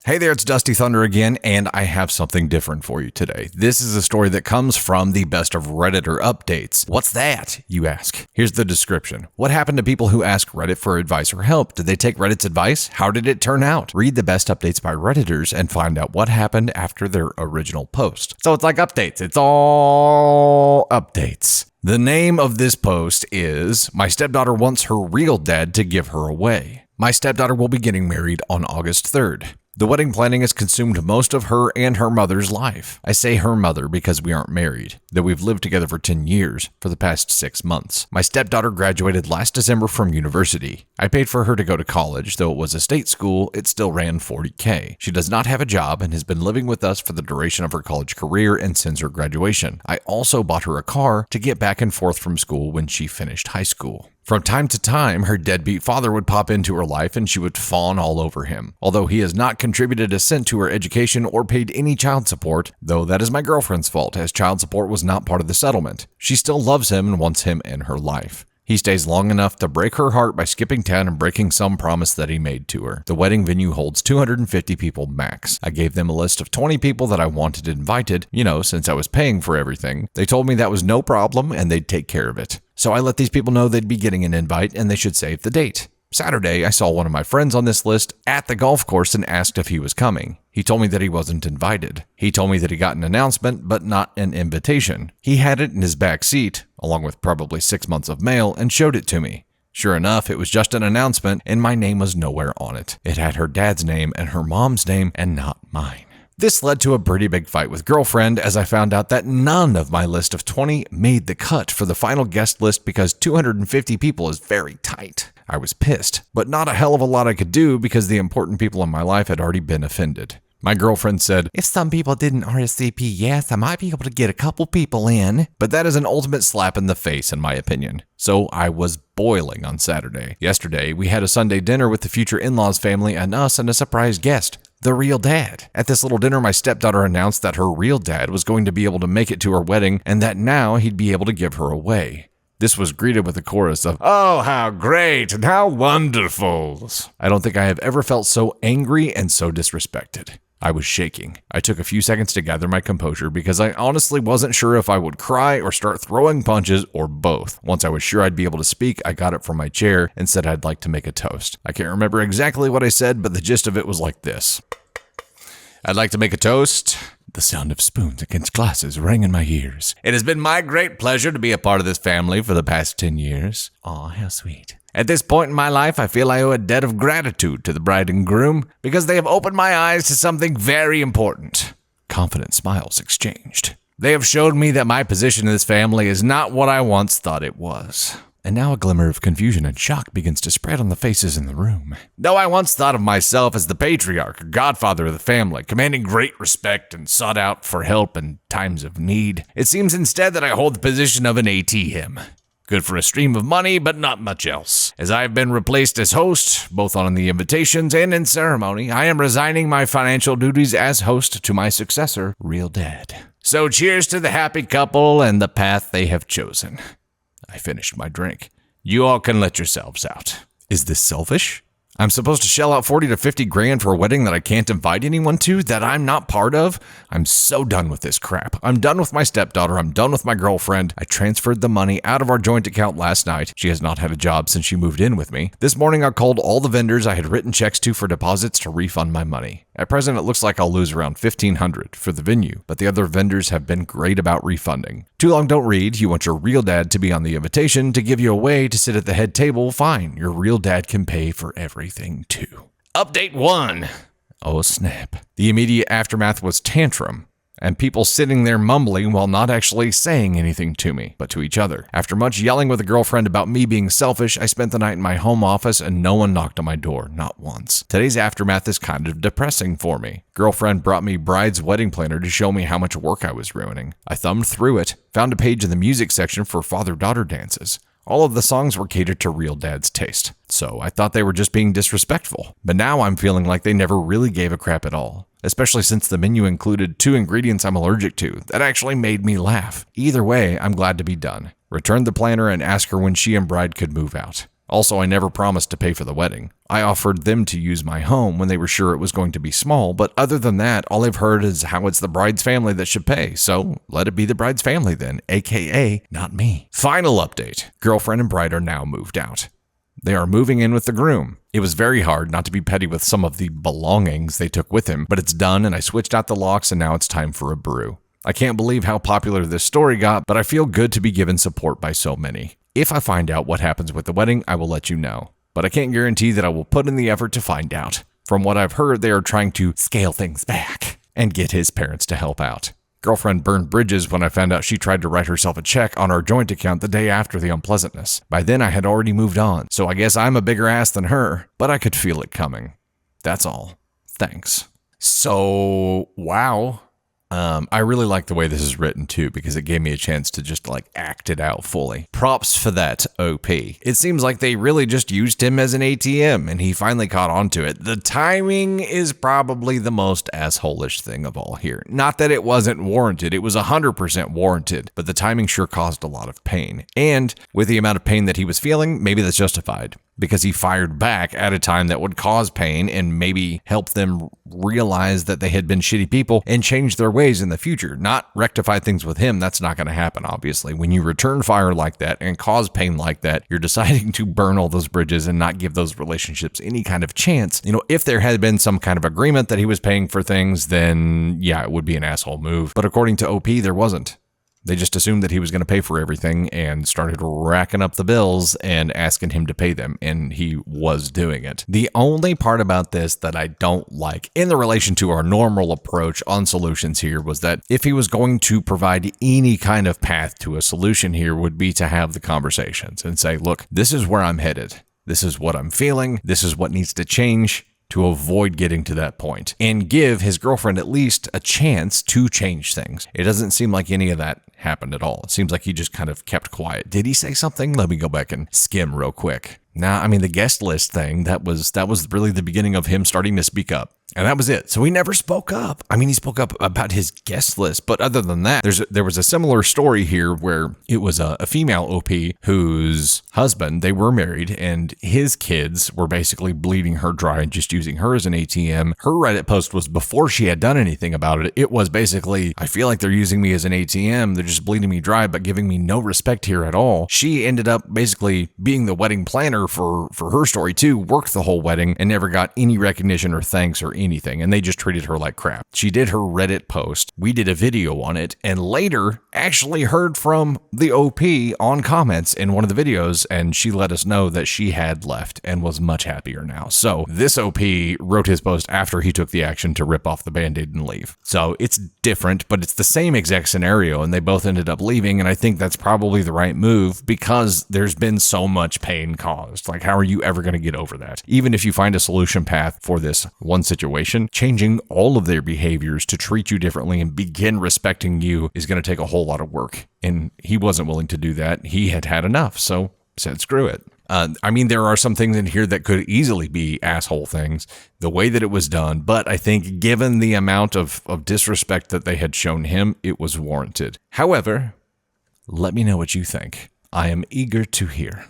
Hey there, it's Dusty Thunder again, and I have something different for you today. This is a story that comes from the Best of Redditor updates. What's that, you ask? Here's the description. What happened to people who ask Reddit for advice or help? Did they take Reddit's advice? How did it turn out? Read the best updates by Redditors and find out what happened after their original post. So it's like updates. It's all updates. The name of this post is, My Stepdaughter Wants Her Real Dad to Give Her Away. My stepdaughter will be getting married on August 3rd. The wedding planning has consumed most of her and her mother's life. I say her mother because we aren't married, though we've lived together for 10 years for the past 6 months. My stepdaughter graduated last December from university. I paid for her to go to college, though it was a state school, it still ran $40K. She does not have a job and has been living with us for the duration of her college career and since her graduation. I also bought her a car to get back and forth from school when she finished high school. From time to time, her deadbeat father would pop into her life and she would fawn all over him. Although he has not contributed a cent to her education or paid any child support, though that is my girlfriend's fault, as child support was not part of the settlement. She still loves him and wants him in her life. He stays long enough to break her heart by skipping town and breaking some promise that he made to her. The wedding venue holds 250 people max. I gave them a list of 20 people that I wanted invited, since I was paying for everything. They told me that was no problem and they'd take care of it. So I let these people know they'd be getting an invite and they should save the date. Saturday, I saw one of my friends on this list at the golf course and asked if he was coming. He told me that he wasn't invited. He told me that he got an announcement, but not an invitation. He had it in his back seat, along with probably 6 months of mail, and showed it to me. Sure enough, it was just an announcement, and my name was nowhere on it. It had her dad's name and her mom's name, and not mine. This led to a pretty big fight with girlfriend as I found out that none of my list of 20 made the cut for the final guest list because 250 people is very tight. I was pissed, but not a hell of a lot I could do because the important people in my life had already been offended. My girlfriend said, if some people didn't RSVP, yes, I might be able to get a couple people in. But that is an ultimate slap in the face, in my opinion. So I was boiling on Saturday. Yesterday, we had a Sunday dinner with the future in-laws family and us and a surprise guest. The real dad. At this little dinner, my stepdaughter announced that her real dad was going to be able to make it to her wedding and that now he'd be able to give her away. This was greeted with a chorus of, oh, how great and how wonderful. I don't think I have ever felt so angry and so disrespected. I was shaking. I took a few seconds to gather my composure because I honestly wasn't sure if I would cry or start throwing punches or both. Once I was sure I'd be able to speak, I got up from my chair and said I'd like to make a toast. I can't remember exactly what I said, but the gist of it was like this. I'd like to make a toast. The sound of spoons against glasses rang in my ears. It has been my great pleasure to be a part of this family for the past 10 years. Aw, how sweet. At this point in my life, I feel I owe a debt of gratitude to the bride and groom because they have opened my eyes to something very important. Confident smiles exchanged. They have showed me that my position in this family is not what I once thought it was. And now a glimmer of confusion and shock begins to spread on the faces in the room. Though I once thought of myself as the patriarch or godfather of the family, commanding great respect and sought out for help in times of need, it seems instead that I hold the position of an ATM. Good for a stream of money, but not much else. As I have been replaced as host, both on the invitations and in ceremony, I am resigning my financial duties as host to my successor, Real Dad. So cheers to the happy couple and the path they have chosen. I finished my drink. You all can let yourselves out. Is this selfish? I'm supposed to shell out 40 to 50 grand for a wedding that I can't invite anyone to, that I'm not part of? I'm so done with this crap. I'm done with my stepdaughter. I'm done with my girlfriend. I transferred the money out of our joint account last night. She has not had a job since she moved in with me. This morning I called all the vendors I had written checks to for deposits to refund my money. At present, it looks like I'll lose around $1,500 for the venue, but the other vendors have been great about refunding. Too long don't read. You want your real dad to be on the invitation, to give you a way to sit at the head table. Fine, your real dad can pay for everything too. Update 1. Oh snap. The immediate aftermath was tantrum, and people sitting there mumbling while not actually saying anything to me, but to each other. After much yelling with a girlfriend about me being selfish, I spent the night in my home office and no one knocked on my door, not once. Today's aftermath is kind of depressing for me. Girlfriend brought me bride's wedding planner to show me how much work I was ruining. I thumbed through it, found a page in the music section for father-daughter dances. All of the songs were catered to Real Dad's taste, so I thought they were just being disrespectful. But now I'm feeling like they never really gave a crap at all, especially since the menu included 2 ingredients I'm allergic to that actually made me laugh. Either way, I'm glad to be done. Returned the planner and asked her when she and bride could move out. Also, I never promised to pay for the wedding. I offered them to use my home when they were sure it was going to be small, but other than that, all I've heard is how it's the bride's family that should pay, so let it be the bride's family then, aka not me. Final update. Girlfriend and bride are now moved out. They are moving in with the groom. It was very hard not to be petty with some of the belongings they took with him, but it's done and I switched out the locks and now it's time for a brew. I can't believe how popular this story got, but I feel good to be given support by so many. If I find out what happens with the wedding, I will let you know, but I can't guarantee that I will put in the effort to find out. From what I've heard, they are trying to scale things back and get his parents to help out. Girlfriend burned bridges when I found out she tried to write herself a check on our joint account the day after the unpleasantness. By then I had already moved on, so I guess I'm a bigger ass than her, but I could feel it coming. That's all. Thanks. So, wow. I really like the way this is written too, because it gave me a chance to just act it out fully. Props for that, OP. It seems like they really just used him as an ATM and he finally caught on to it. The timing is probably the most asshole-ish thing of all here. Not that it wasn't warranted, it was 100% warranted, but the timing sure caused a lot of pain. And with the amount of pain that he was feeling, maybe that's justified, because he fired back at a time that would cause pain and maybe help them realize that they had been shitty people and change their ways in the future, not rectify things with him. That's not going to happen, obviously. When you return fire like that and cause pain like that, you're deciding to burn all those bridges and not give those relationships any kind of chance. If there had been some kind of agreement that he was paying for things, then yeah, it would be an asshole move. But according to OP, there wasn't. They just assumed that he was going to pay for everything and started racking up the bills and asking him to pay them, and he was doing it. The only part about this that I don't like in the relation to our normal approach on solutions here was that if he was going to provide any kind of path to a solution here would be to have the conversations and say, look, this is where I'm headed. This is what I'm feeling. This is what needs to change to avoid getting to that point, and give his girlfriend at least a chance to change things. It doesn't seem like any of that happened at all. It seems like he just kind of kept quiet. Did he say something? Let me go back and skim real quick. Nah, the guest list thing, that was really the beginning of him starting to speak up. And that was it. So he never spoke up. He spoke up about his guest list, but other than that, there was a similar story here where it was a female OP whose husband, they were married, and his kids were basically bleeding her dry and just using her as an ATM. Her Reddit post was before she had done anything about it. It was basically, I feel like they're using me as an ATM. They're just bleeding me dry, but giving me no respect here at all. She ended up basically being the wedding planner for her story too, worked the whole wedding and never got any recognition or thanks or anything, and they just treated her like crap. She did her Reddit post, we did a video on it, and later actually heard from the OP on comments in one of the videos, and she let us know that she had left and was much happier now. So this OP wrote his post after he took the action to rip off the band-aid and leave. So it's different, but it's the same exact scenario, and they both ended up leaving, and I think that's probably the right move because there's been so much pain caused. How are you ever going to get over that? Even if you find a solution path for this one situation, changing all of their behaviors to treat you differently and begin respecting you is going to take a whole lot of work. And he wasn't willing to do that. He had had enough, so said screw it. There are some things in here that could easily be asshole things, the way that it was done, but I think given the amount of disrespect that they had shown him, it was warranted. However, let me know what you think. I am eager to hear.